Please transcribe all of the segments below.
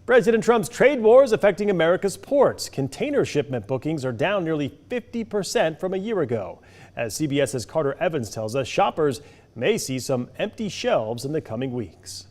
President Trump's trade war is affecting America's ports. Container shipment bookings are down nearly 50% from a year ago. As CBS's Carter Evans tells us, shoppers may see some empty shelves in the coming weeks.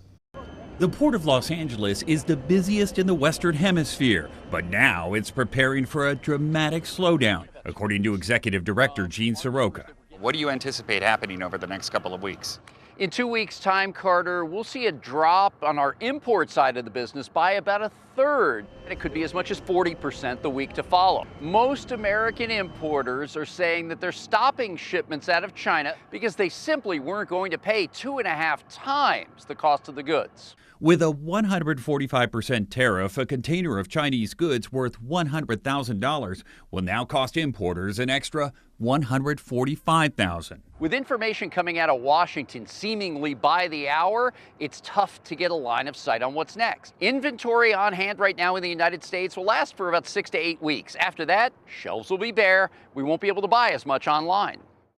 The Port of Los Angeles is the busiest in the Western Hemisphere, but now it's preparing for a dramatic slowdown, according to Executive Director Gene Soroka. What do you anticipate happening over the next couple of weeks? In 2 weeks' time, Carter, we'll see a drop on our import side of the business by about a third. It could be as much as 40% the week to follow. Most American importers are saying that they're stopping shipments out of China because they simply weren't going to pay 2.5 times the cost of the goods. With a 145% tariff, a container of Chinese goods worth $100,000 will now cost importers an extra $145,000. With information coming out of Washington seemingly by the hour, it's tough to get a line of sight on what's next. Inventory on hand right now in the United States will last for about 6 to 8 weeks. After that, shelves will be bare. We won't be able to buy as much online.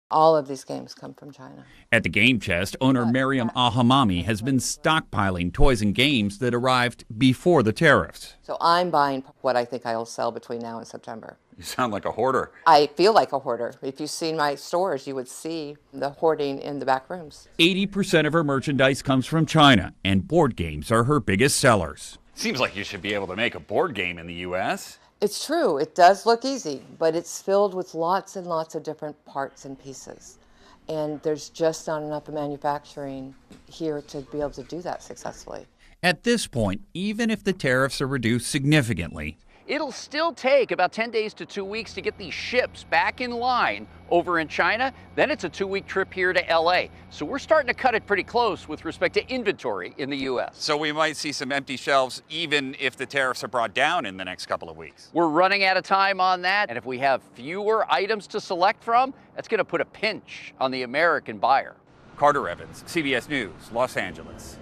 All of these games come from China. At the Game Chest, owner Mariam Alhamami has been stockpiling toys and games that arrived before the tariffs. So I'm buying what I think I'll sell between now and September. You sound like a hoarder. I feel like a hoarder. If you've seen my stores, you would see the hoarding in the back rooms. 80% of her merchandise comes from China, and board games are her biggest sellers. Seems like you should be able to make a board game in the U.S. It's true, it does look easy, but it's filled with lots and lots of different parts and pieces. And there's just not enough manufacturing here to be able to do that successfully. At this point, even if the tariffs are reduced significantly, It'll still take about 10 days to 2 weeks to get these ships back in line over in China. Then it's a 2-week trip here to LA. So we're starting to cut it pretty close with respect to inventory in the U.S. So we might see some empty shelves even if the tariffs are brought down in the next couple of weeks. We're running out of time on that. And if we have fewer items to select from, that's going to put a pinch on the American buyer. Carter Evans, CBS News, Los Angeles.